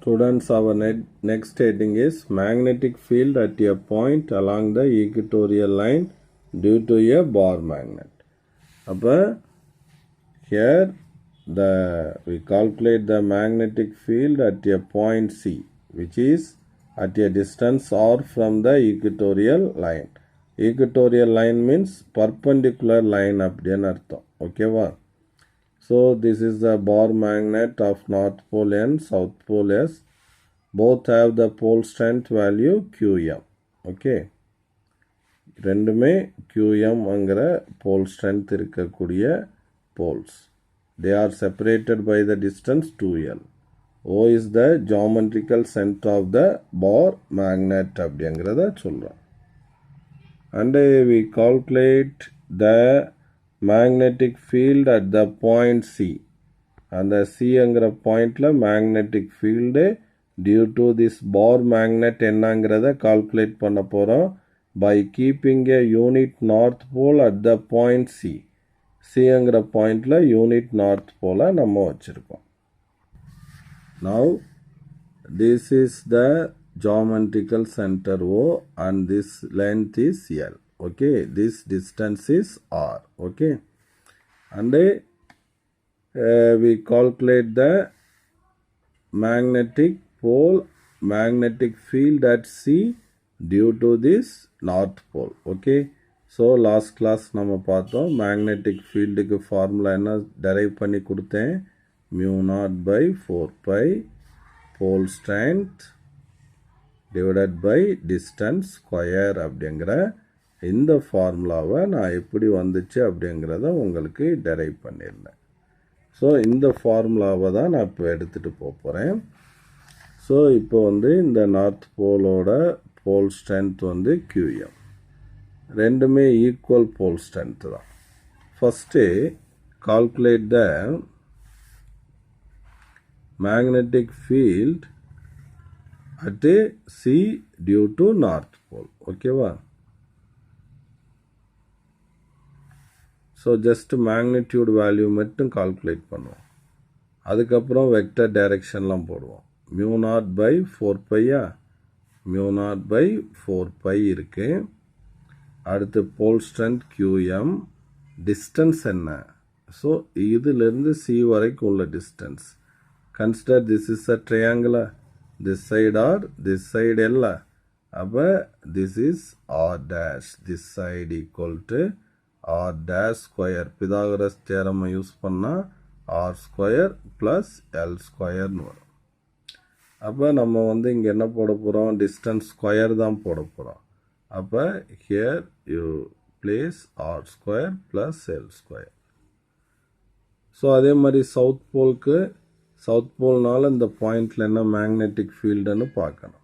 Students, our next heading is magnetic field at a point along the equatorial line due to a bar magnet. Here we calculate the magnetic field at a point C, which is at a distance r from the equatorial line. Equatorial line means perpendicular line அப்படினு அர்த்தம். ஓகேவா? So this is the bar magnet of North Pole and South Pole S. Both have the pole strength value Qm. Okay. ரெண்டுமே Qm அங்கற pole strength இருக்கக்கூடிய poles. They are separated by the distance 2L. O is the geometrical center of the bar magnet அப்படிங்கறத சொல்றோம். And we calculate the magnetic field at the point C. And the C அங்கற பாயிண்ட்ல magnetic field due to this bar magnet என்னங்கறத calculate பண்ண போறோம் by keeping a unit north pole at the point C. C அங்கற பாயிண்ட்ல unit north pole நம்ம வச்சிருக்கோம். Now this is the geometrical center O and this length is L. Okay, this distance is R. Okay, and we calculate the magnetic field at C due to this north pole. Okay, so last class நம்ம பார்த்தோம் magnetic field க்கு formula என்ன derive பண்ணி கொடுத்தேன் mu naught by 4 pi pole strength divided by distance square அப்படிங்கற இந்த ஃபார்முலாவை நான் எப்படி வந்துச்சு அப்படிங்கறத உங்களுக்கு டெரைவ் பண்ணிருந்தேன். ஸோ இந்த ஃபார்முலாவை தான் நான் இப்போ எடுத்துகிட்டு போகிறேன். ஸோ இப்போ இந்த நார்த் போலோட போல் ஸ்ட்ரென்த் QM. ரெண்டுமே ஈக்குவல் போல் ஸ்ட்ரென்த் தான். First calculate the magnetic field at C due to north pole. ஓகேவா? ஸோ ஜஸ்ட் மேக்னிடியூட் வேல்யூ மட்டும் கால்குலேட் பண்ணுவோம். அதுக்கப்புறம் வெக்டர் டைரக்ஷன்லாம் போடுவோம். மியூ நாட் பை 4 பையா, மியூ நாட் பை 4 பை இருக்கு. அடுத்து போல் ஸ்ட்ரென்த் QM, டிஸ்டன்ஸ் என்ன? ஸோ இதிலிருந்து C வரைக்கும் உள்ள distance. Consider this is a ட்ரையாங்கிளா, this side or this side இல்லை. அப்போ this is R dash, this side equal to R dash square. Pythagoras தியரமை யூஸ் பண்ணால் R ஸ்கொயர் ப்ளஸ் L ஸ்கொயர்னு வரும். அப்போ நம்ம இங்கே என்ன போட போகிறோம்? டிஸ்டன்ஸ் ஸ்கொயர் தான் போட போகிறோம். அப்போ here you place R square plus L square. So அதே மாதிரி சவுத் போல்னால இந்த பாயிண்டில் என்ன மேக்னெட்டிக் ஃபீல்டுன்னு பார்க்கணும்.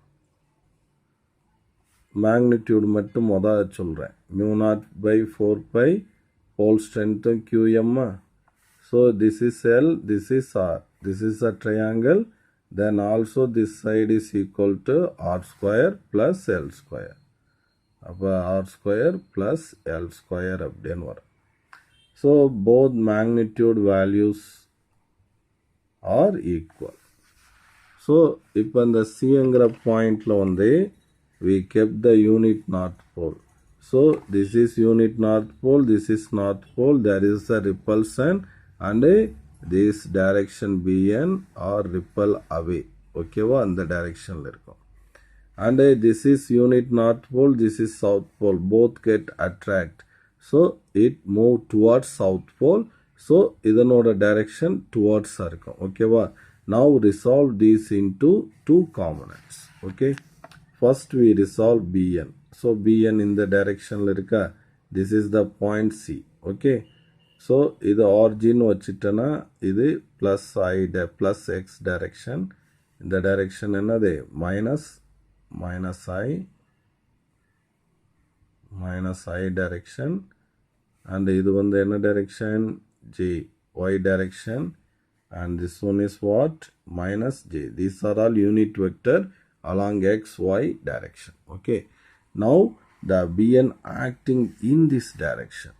மேக்னிடியூட் மட்டும் சொல்கிறேன். Mu naught by 4 pi pole ஸ்ட்ரென்த்தும் QM. So this is L, this is R, this is a triangle. Then also this side is equal to R square plus L square. அப்போ R square plus L square அப்படின்னு வரும். So both magnitude values are equal. So இப்போ இந்த சிங்கிற பாயிண்டில் we kept the unit north pole. So this is unit north pole, this is north pole. There is a repulsion and this direction BN or repel away. Okay va, and the direction irukkum. And this is unit north pole, this is south pole. Both get attract. So it move towards south pole. So idanoda direction towards irukkum. Okay va. Now resolve these into two components. Okay. First we resolve BN. So BN in the direction irukka. This is the point C. Okay. So இது origin வச்சிட்டனா இது plus plus x direction. இந்த direction என்னது? minus I direction. And இது என்ன direction? J, y direction. And this one is what? minus J. These are all unit vector along XY direction. Okay. Now the BN acting in this direction.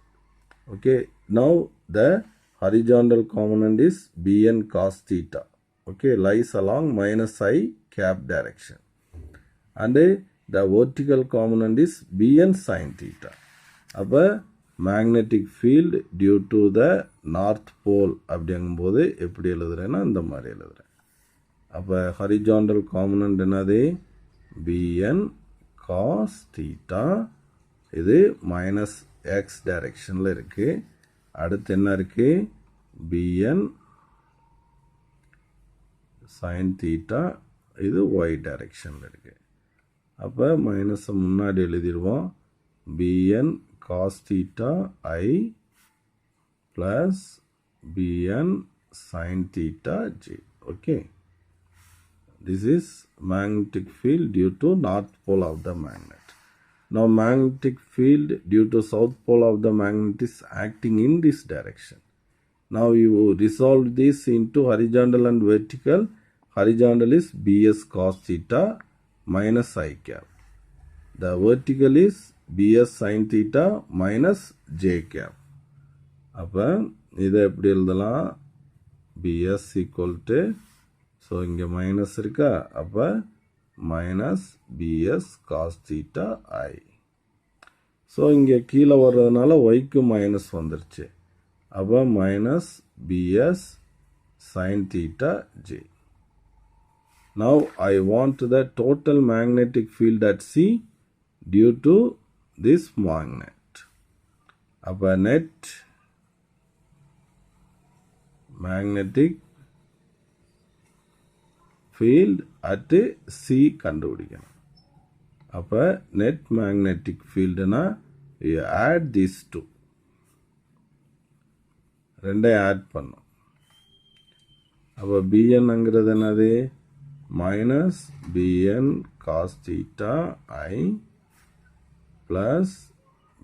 Okay. Now the horizontal component is BN cos theta. Okay, lies along minus I cap direction. And the vertical component is Bn sin theta. அப்போ magnetic field due to the north pole அப்படிங்கும்போது எப்படி எழுதுறேன்னா இந்த மாதிரி எழுதுறேன். அப்போ horizontal component என்னது Bn cos theta, இது minus X டைரெக்ஷனில் இருக்குது. அடுத்து என்ன இருக்குது Bn sin theta, இது ஒய் டைரெக்ஷனில் இருக்குது. அப்போ மைனஸை முன்னாடி எழுதிடுவோம். Bn cos theta I plus Bn sin theta j. Okay. This is magnetic field due to north pole of the magnet. Now magnetic field due to south pole of the magnet is acting in this direction. Now you resolve this into horizontal and vertical. Horizontal is Bs cos theta minus I cap. The vertical is Bs sin theta minus j cap. அப்போ இதை எப்படி எழுதலாம் Bs equal to, so இங்கே minus இருக்கா, அப்போ minus Bs cos theta I. So இங்கே கீழே வர்றதுனால ஒய்க்கு மைனஸ் வந்துருச்சு. அப்போ minus Bs sin theta j. Now I want the total magnetic field at C due to this magnet. அப்போ net magnetic field at C கண்டுபிடிக்கணும். அப்போ net magnetic fieldனா you add these two, ரெண்டை ஆட் பண்ணும். அப்போ Bnங்கிறது என்னது minus Bn cos theta I plus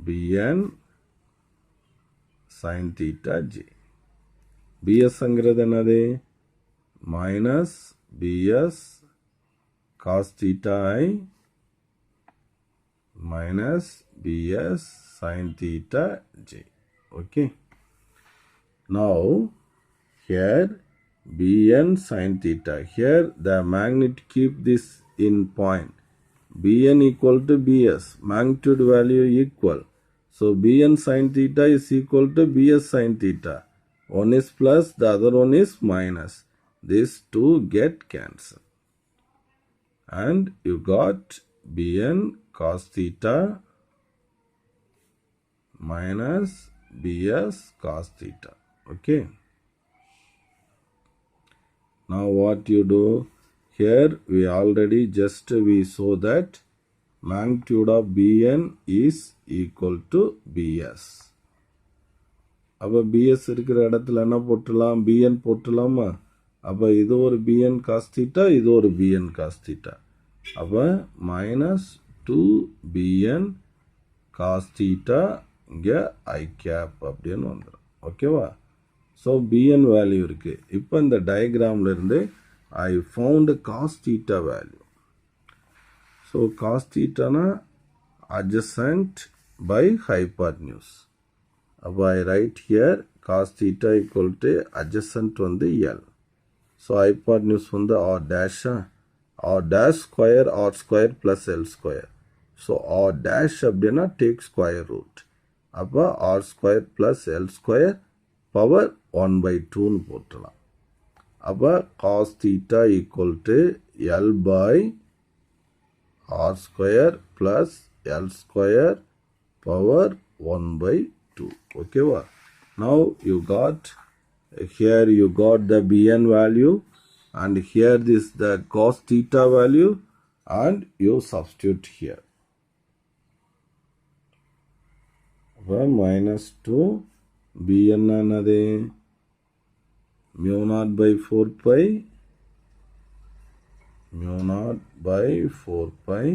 Bn sin theta j. Bsங்கிறது என்னது minus Bs cos theta I minus Bs sin theta j. Okay. Now here Bn sin theta. Here the magnet keep this in point. Bn equal to Bs. Magnitude value equal. So Bn sin theta is equal to Bs sin theta. One is plus, the other one is minus. These two get cancelled. And you got Bn cos theta minus Bs cos theta. Okay. Now what you do? Here we already we saw that magnitude of Bn is equal to Bs. அப்போ Bs இருக்கிற இடத்துல என்ன போட்டுலாம் Bn போட்டுலாமா? அப்போ இது ஒரு Bn cos theta, இது ஒரு Bn cos theta. அப்போ மைனஸ் 2Bn cos theta இங்கே I cap அப்படின்னு வந்துடும். ஓகேவா? ஸோ Bn வேல்யூ இருக்குது. இப்போ இந்த டயக்ராமில் இருந்து I found cos theta value. So cos theta adjacent by hypotenuse. அப்போ I write here cos theta equal to adjacent வந்து L. So hypotenuse வந்து R dash, R dash square R square plus L square. So R dash அப்படின்னா take square root. அப்போ R square plus L square power 1/2 போட்டலாம். அப்போ cos theta equal to L by R square plus L square power 1/2. Okay, now you got here, you got the Bn value, and here this the cos theta value, and you substitute here. Minus 2 Bn another mu naught by 4 pi, mu naught by 4 pi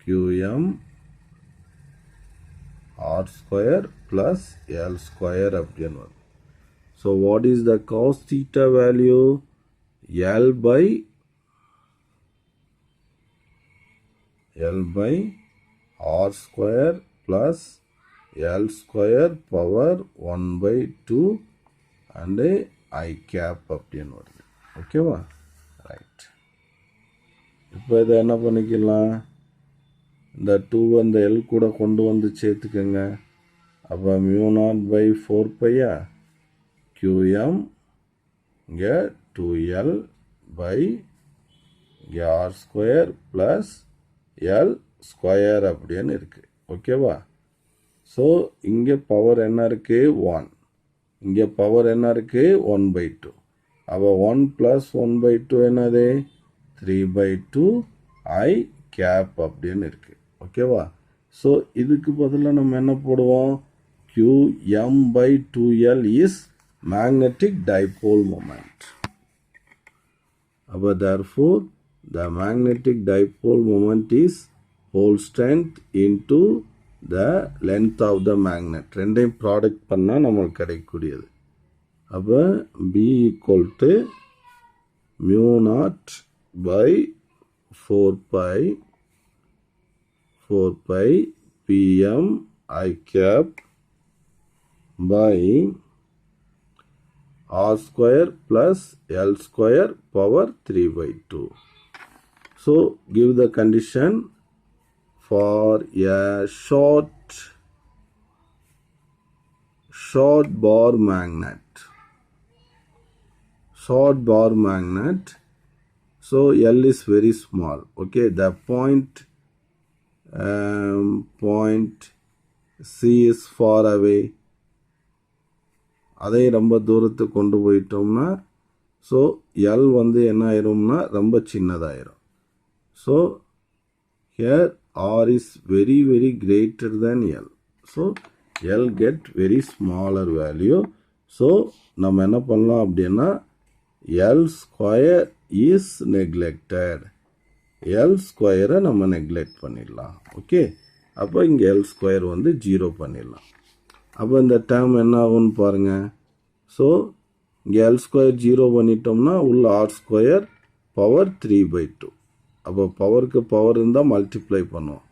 Qm R square plus L square அப்படின்னு வரும். So what is the cos theta value? L by R square plus L square power 1/2 and I cap அப்படின்னு வருது. ஓகேவா? Right. இப்போ இதை என்ன பண்ணிக்கலாம், இந்த 2 அந்த L கூட கொண்டு வந்து சேர்த்துக்கங்க. அப்போ mu0/4πயா QM இங்கே 2L by இங்கே R² + L² அப்படின்னு இருக்குது. ஓகேவா? ஸோ இங்கே பவர் என்ன இருக்குது? 1. இங்கே பவர் என்ன இருக்குது? 1/2. அப்போ 1 + 1/2 என்னது? 3/2 I கேப் அப்படின்னு இருக்குது. ஓகேவா? ஸோ இதுக்கு பதிலாக நம்ம என்ன போடுவோம்? QM/2L is magnetic dipole moment. அப்போ therefore the magnetic dipole moment is pole strength into the length of the magnet. ரெண்டையும் ப்ராடக்ட் பண்ணால் நம்மளுக்கு கிடைக்கக்கூடியது. அப்போ B = mu0/4π PM I cap by R² + L² power 3/2. So give the condition for a short bar magnet. So L is very small. Okay, the point C is far away. அதை ரொம்ப தூரத்துக்கு கொண்டு போயிட்டோம்னா so L வந்து என்ன ஆயிரும்னா ரொம்ப சின்னதாயிரும். So here R is very very greater than L. So L get very smaller value. So நம்ம என்ன பண்ணலாம் அப்படின்னா L² இஸ் நெக்லெக்டட். L² நம்ம நெக்லெக்ட் பண்ணிடலாம். ஓகே, அப்போ இங்கே L² வந்து 0 பண்ணிடலாம். அப்போ இந்த டேர்ம் என்ன ஆகும்னு பாருங்கள். ஸோ இங்கே L² 0 பண்ணிட்டோம்னா உள்ள R² பவர் 3/2. அப்போ பவருக்கு பவர் இருந்தால் மல்டிப்ளை பண்ணுவோம்.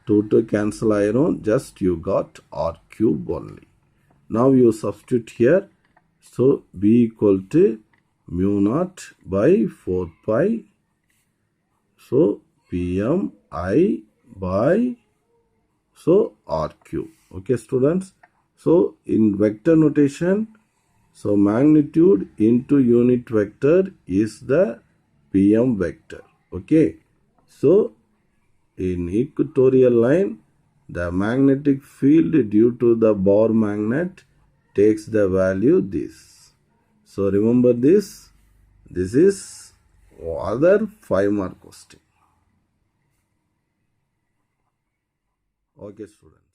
2 கேன்சல் ஆயிரும். Just you got R³ only. Now you substitute here. So B = mu0/4π. So PM I by so R³. Okay students. So in vector notation, so magnitude into unit vector is the PM vector. Okay. So in equatorial line, the magnetic field due to the bar magnet takes the value this. So remember this. This is other 5 mark question. Okay students.